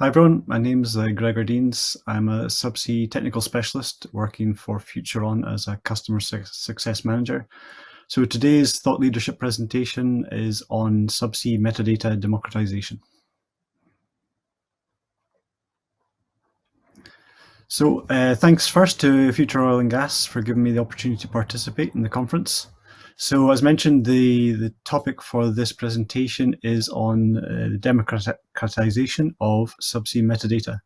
Hi everyone, my name's Gregor. I'm a Subsea technical specialist working for FutureOn as a customer success manager. So today's thought leadership presentation is on Subsea metadata democratization. So thanks first to Future Oil and Gas for giving me the opportunity to participate in the conference. So as mentioned, the topic for this presentation is on the democratization of subsea metadata.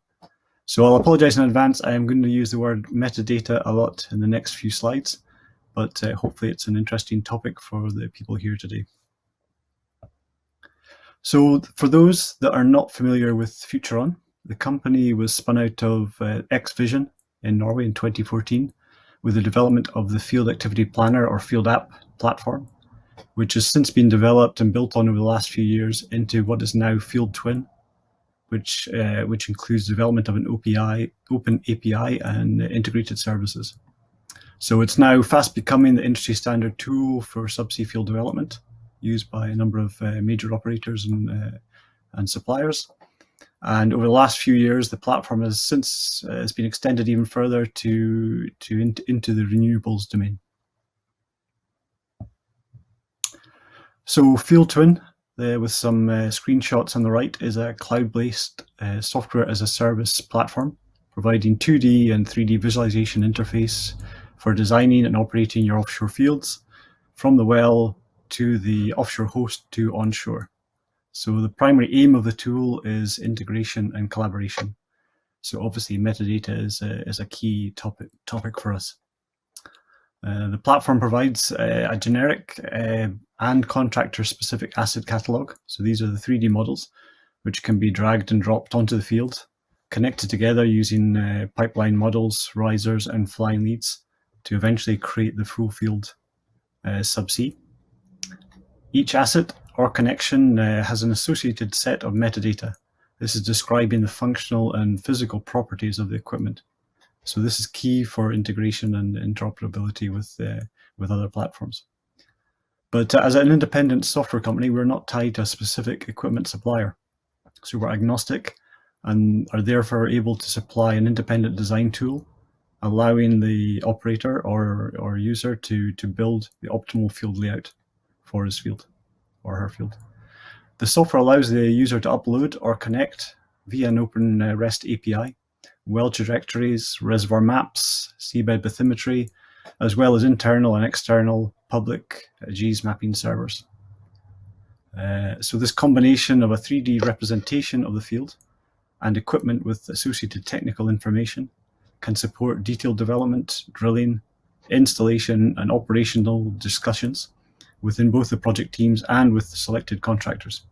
So I'll apologize in advance. I am going to use the word metadata a lot in the next few slides, but hopefully it's an interesting topic for the people here today. So for those that are not familiar with FutureOn, the company was spun out of X-Vision in Norway in 2014 with the development of the Field Activity Planner or Field App platform, which has since been developed and built on over the last few years into what is now FieldTouring, which includes development of an open API and integrated services. So it's now fast becoming the industry standard tool for subsea field development, used by a number of major operators and suppliers. And over the last few years, the platform has been extended even further into the renewables domain. So FieldTouring, with some screenshots on the right, is a cloud-based software as a service platform, providing 2D and 3D visualization interface for designing and operating your offshore fields from the well to the offshore host to onshore. So the primary aim of the tool is integration and collaboration. So obviously metadata is a key topic for us. The platform provides a generic and contractor-specific asset catalog. So these are the 3D models, which can be dragged and dropped onto the field, connected together using pipeline models, risers, and flying leads to eventually create the full field subsea. Each asset or connection has an associated set of metadata. This is describing the functional and physical properties of the equipment. So this is key for integration and interoperability with other platforms. But as an independent software company, we're not tied to a specific equipment supplier. So we're agnostic and are therefore able to supply an independent design tool, allowing the operator or user to build the optimal field layout for his field or her field. The software allows the user to upload or connect via an open REST API, well trajectories, reservoir maps, seabed bathymetry, as well as internal and external public GIS mapping servers. So this combination of a 3D representation of the field and equipment with associated technical information can support detailed development, drilling, installation, and operational discussions within both the project teams and with the selected contractors.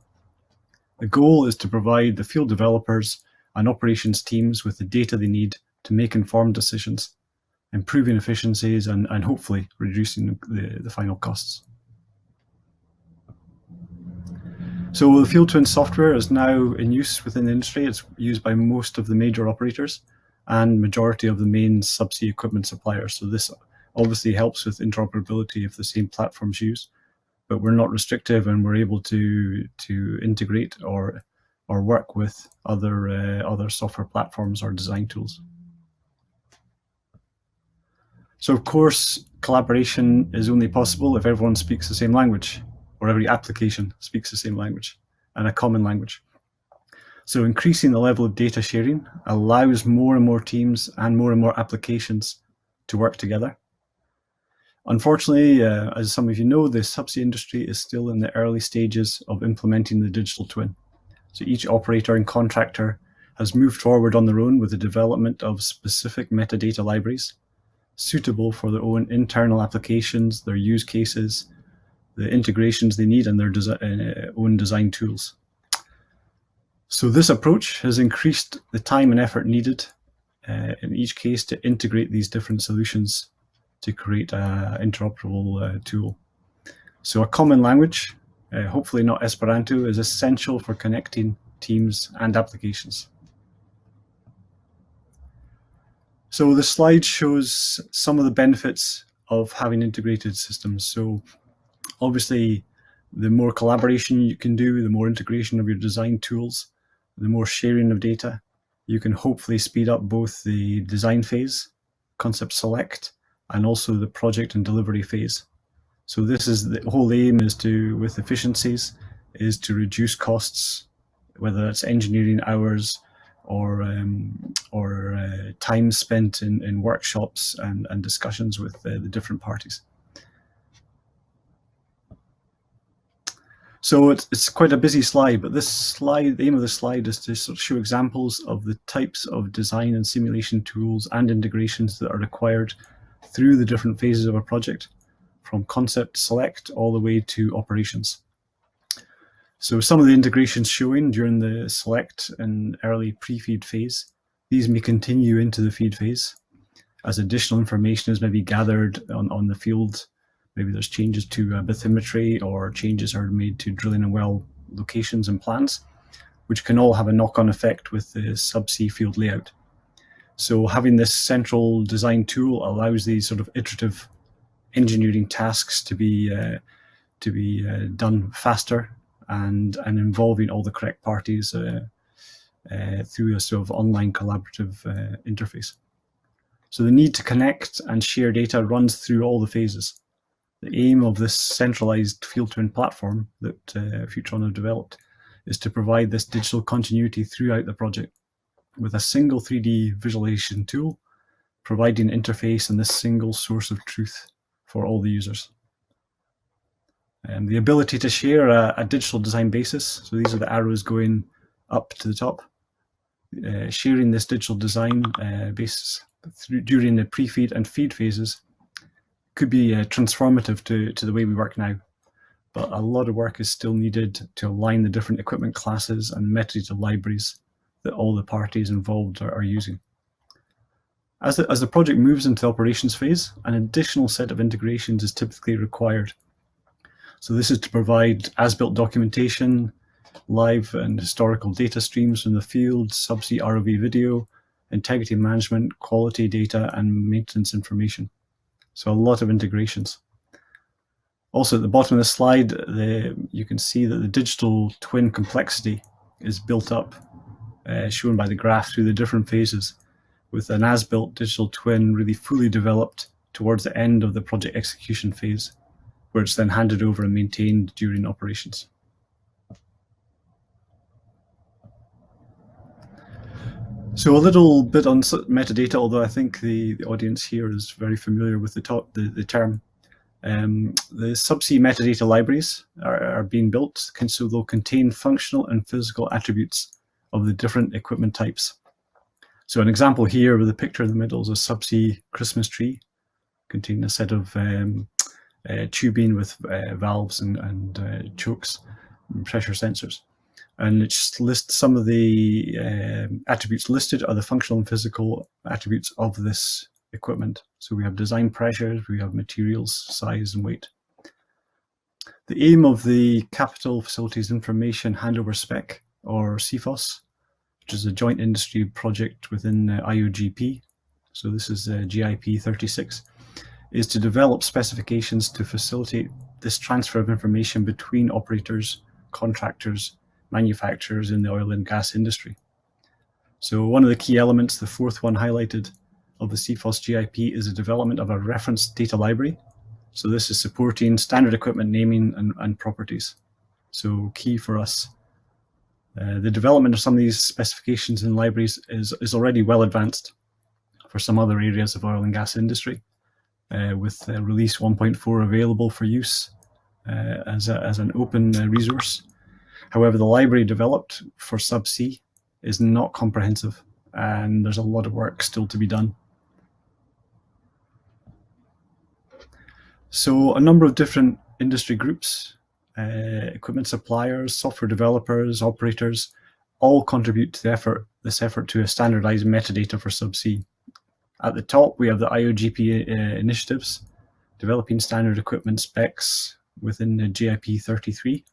The goal is to provide the field developers and operations teams with the data they need to make informed decisions, improving efficiencies and hopefully reducing the final costs. So the FieldTouring software is now in use within the industry. It's used by most of the major operators and majority of the main subsea equipment suppliers. So this obviously helps with interoperability if the same platform's used, but we're not restrictive and we're able to integrate or work with other software platforms or design tools. So of course, collaboration is only possible if everyone speaks the same language, or every application speaks the same language and a common language. So increasing the level of data sharing allows more and more teams and more applications to work together. Unfortunately, as some of you know, the subsea industry is still in the early stages of implementing the digital twin. So each operator and contractor has moved forward on their own with the development of specific metadata libraries suitable for their own internal applications, their use cases, the integrations they need, and their own design tools. So this approach has increased the time and effort needed in each case to integrate these different solutions to create an interoperable tool. So a common language, hopefully not Esperanto, is essential for connecting teams and applications. So the slide shows some of the benefits of having integrated systems. So obviously, the more collaboration you can do, the more integration of your design tools, the more sharing of data, you can hopefully speed up both the design phase, concept select, and also the project and delivery phase. So this is the whole aim, is to, with efficiencies, is to reduce costs, whether it's engineering hours or time spent in workshops and discussions with the different parties. So it's quite a busy slide, but this slide, the aim of this slide is to sort of show examples of the types of design and simulation tools and integrations that are required through the different phases of a project, from concept select all the way to operations. So some of the integrations showing during the select and early pre-feed phase, these may continue into the feed phase as additional information is maybe gathered on the field. Maybe there's changes to bathymetry, or changes are made to drilling and well locations and plans, which can all have a knock-on effect with the subsea field layout. So having this central design tool allows these sort of iterative engineering tasks to be done faster and involving all the correct parties through a sort of online collaborative interface. So the need to connect and share data runs through all the phases. The aim of this centralized FieldTouring platform that FutureOn have developed is to provide this digital continuity throughout the project with a single 3D visualization tool, providing interface and this single source of truth for all the users. The ability to share a digital design basis, so these are the arrows going up to the top, sharing this digital design basis during the pre-feed and feed phases could be transformative to the way we work now. But a lot of work is still needed to align the different equipment classes and metadata libraries that all the parties involved are using. As the project moves into the operations phase, an additional set of integrations is typically required. So this is to provide as-built documentation, live and historical data streams from the field, subsea ROV video, integrity management, quality data, and maintenance information. So a lot of integrations. Also at the bottom of the slide, you can see that the digital twin complexity is built up, shown by the graph through the different phases, with an as-built digital twin really fully developed towards the end of the project execution phase, where it's then handed over and maintained during operations. So a little bit on metadata, although I think the audience here is very familiar with the term. The subsea metadata libraries are being built, so they'll contain functional and physical attributes of the different equipment types. So an example here with the picture in the middle is a subsea Christmas tree containing a set of tubing with valves and chokes and pressure sensors. And it just lists some of the attributes listed are the functional and physical attributes of this equipment. So we have design pressures, we have materials, size and weight. The aim of the Capital Facilities Information Handover Spec, or CFOS, which is a joint industry project within IOGP, so this is GIP 36, is to develop specifications to facilitate this transfer of information between operators, contractors, manufacturers in the oil and gas industry. So one of the key elements, the fourth one highlighted, of the CFOS GIP is the development of a reference data library. So this is supporting standard equipment naming and properties. So key for us. The development of some of these specifications and libraries is already well advanced for some other areas of oil and gas industry, with release 1.4 available for use as an open resource. However, the library developed for Subsea is not comprehensive, and there's a lot of work still to be done. So a number of different industry groups, equipment suppliers, software developers, operators, all contribute to this effort to standardize metadata for Subsea. At the top, we have the IOGP initiatives, developing standard equipment specs within the GIP 33.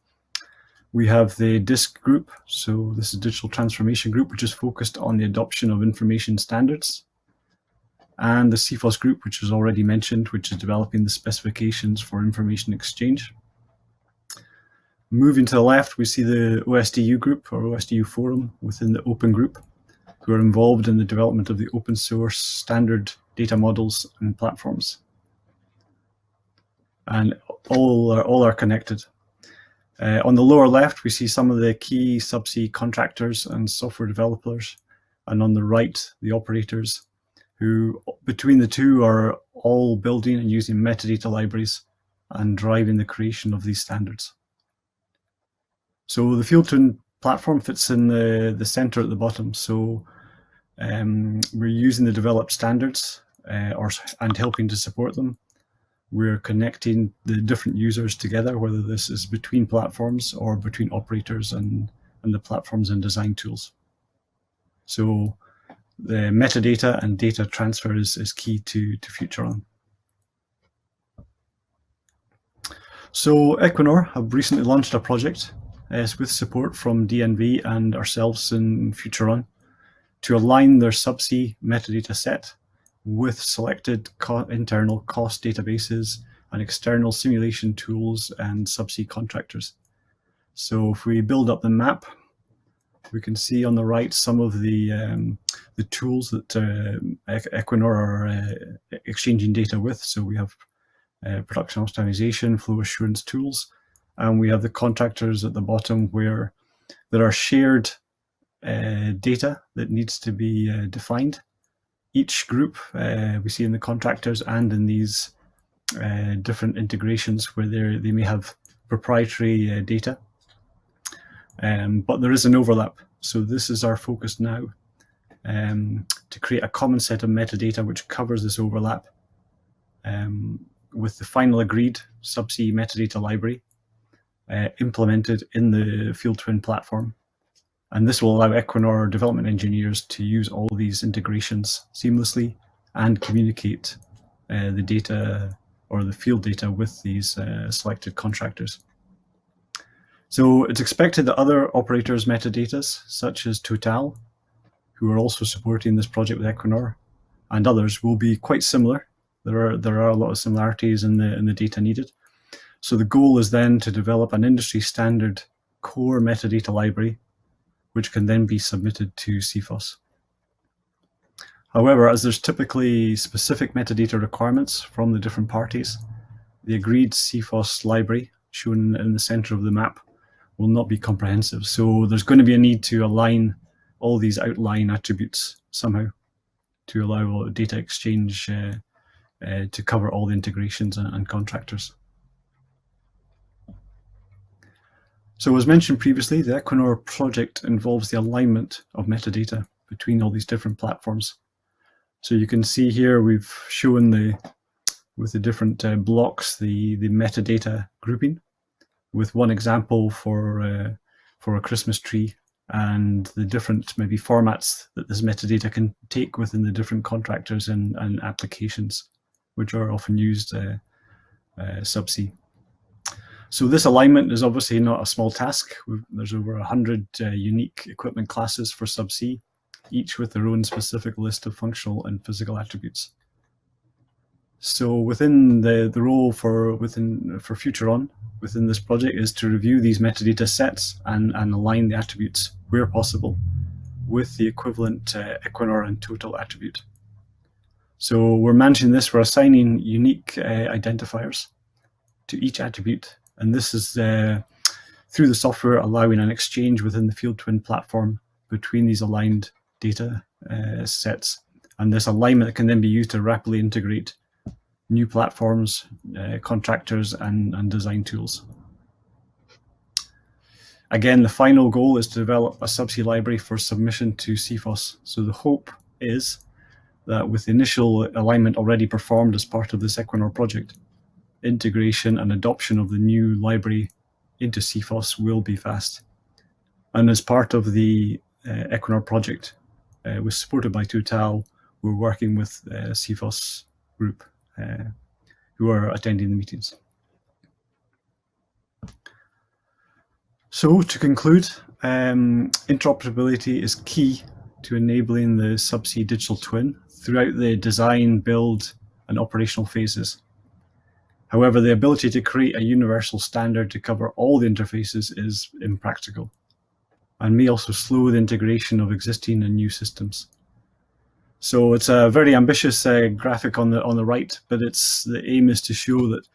We have the DISC group, so this is Digital Transformation Group, which is focused on the adoption of information standards. And the CFOS group, which was already mentioned, which is developing the specifications for information exchange. Moving to the left, we see the OSDU group or OSDU forum within the Open group, who are involved in the development of the open source standard data models and platforms. And all are connected. On the lower left, we see some of the key subsea contractors and software developers, and on the right, the operators, who between the two are all building and using metadata libraries and driving the creation of these standards. So the FieldTouring platform fits in the center at the bottom. So we're using the developed standards and helping to support them. We're connecting the different users together, whether this is between platforms or between operators and the platforms and design tools. So the metadata and data transfer is key to FutureOn. So Equinor have recently launched a project with support from DNV and ourselves in FutureOn to align their subsea metadata set with selected internal cost databases and external simulation tools and subsea contractors. So if we build up the map, we can see on the right some of the tools that Equinor are exchanging data with. So we have production optimization, flow assurance tools, and we have the contractors at the bottom where there are shared data that needs to be defined. Each group we see in the contractors and in these different integrations where they may have proprietary data, but there is an overlap. So this is our focus now, to create a common set of metadata which covers this overlap with the final agreed subsea metadata library implemented in the FieldTouring platform. And this will allow Equinor development engineers to use all these integrations seamlessly and communicate the data or the field data with these selected contractors. So it's expected that other operators' metadatas, such as Total, who are also supporting this project with Equinor, and others will be quite similar. There are a lot of similarities in the data needed. So the goal is then to develop an industry standard core metadata library, which can then be submitted to CFOS. However, as there's typically specific metadata requirements from the different parties, the agreed CFOS library, shown in the center of the map, will not be comprehensive. So there's going to be a need to align all these outline attributes somehow to allow data exchange to cover all the integrations and contractors. So as mentioned previously, the Equinor project involves the alignment of metadata between all these different platforms. So you can see here we've shown with the different blocks the metadata grouping, with one example for a Christmas tree and the different maybe formats that this metadata can take within the different contractors and applications, which are often used subsea. So this alignment is obviously not a small task. There's over 100 unique equipment classes for subsea, each with their own specific list of functional and physical attributes. So within the role for FutureOn within this project is to review these metadata sets and align the attributes where possible with the equivalent Equinor and Total attribute. So we're managing this, we're assigning unique identifiers to each attribute, and this is through the software allowing an exchange within the FieldTouring platform between these aligned data sets. And this alignment can then be used to rapidly integrate new platforms, contractors, and design tools. Again, the final goal is to develop a subsea library for submission to CFOS. So the hope is that with the initial alignment already performed as part of this Equinor project, integration and adoption of the new library into CFOS will be fast. And as part of the Equinor project, was supported by Total, we're working with CFOS group who are attending the meetings. So to conclude, interoperability is key to enabling the subsea digital twin throughout the design, build, and operational phases. However, the ability to create a universal standard to cover all the interfaces is impractical, and may also slow the integration of existing and new systems. So it's a very ambitious graphic on the right, but the aim is to show that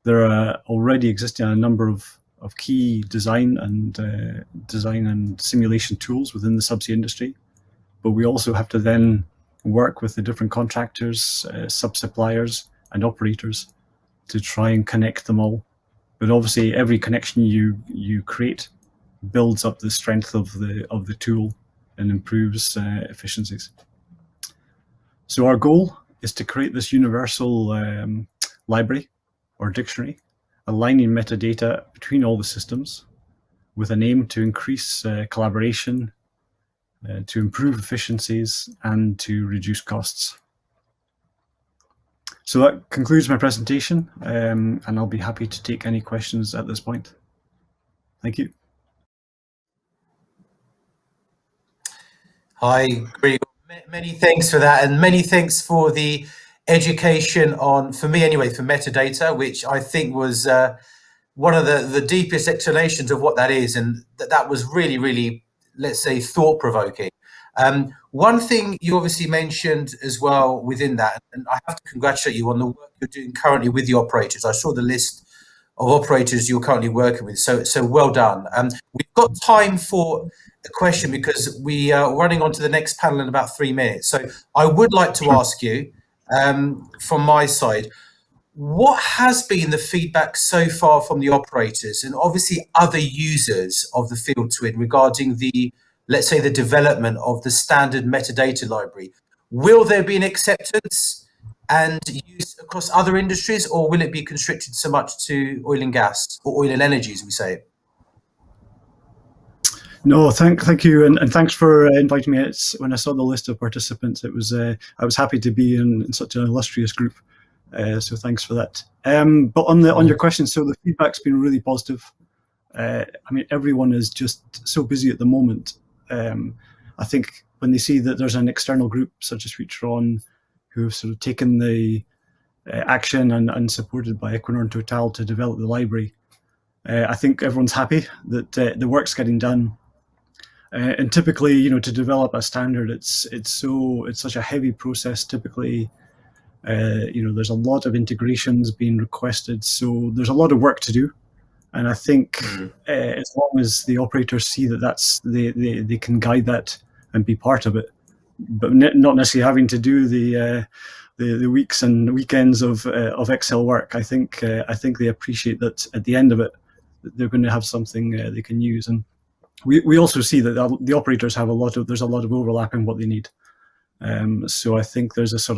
there are already existing a number of key design and simulation tools within the subsea industry, but we also have to then work with the different contractors, sub-suppliers, and operators to try and connect them all. But obviously, every connection you create builds up the strength of the tool and improves efficiencies. So our goal is to create this universal library or dictionary, aligning metadata between all the systems with an aim to increase collaboration, to improve efficiencies, and to reduce costs. So that concludes my presentation, and I'll be happy to take any questions at this point. Thank you. Hi, Gregor. Many thanks for that, and many thanks for the education on, for me anyway, for metadata, which I think was one of the deepest explanations of what that is, and that was really, really, let's say, thought-provoking. One thing you obviously mentioned as well within that, and I have to congratulate you on the work you're doing currently with the operators. I saw the list of operators you're currently working with, so well done. We've got time for a question because we are running on to the next panel in about 3 minutes. So I would like to ask you, from my side, what has been the feedback so far from the operators and obviously other users of the FieldTouring regarding the, let's say, the development of the standard metadata library? Will there be an acceptance and use across other industries, or will it be constricted so much to oil and gas, or oil and energy, as we say? No, thank you, and thanks for inviting me. When I saw the list of participants, I was happy to be in such an illustrious group. So thanks for that. But on your question, so the feedback's been really positive. I mean, everyone is just so busy at the moment. I think when they see that there's an external group such as FutureOn who have sort of taken the action and supported by Equinor and Total to develop the library, I think everyone's happy that the work's getting done. And typically, to develop a standard, it's such a heavy process. Typically, there's a lot of integrations being requested, so there's a lot of work to do. And I think as long as the operators see that they can guide that and be part of it, but not necessarily having to do the weeks and weekends of Excel work. I think they appreciate that at the end of it, they're going to have something they can use. And we also see that the operators have there's a lot of overlap in what they need. So I think there's a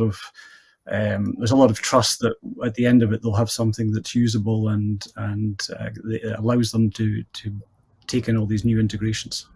lot of trust that at the end of it they'll have something that's usable and it allows them to take in all these new integrations.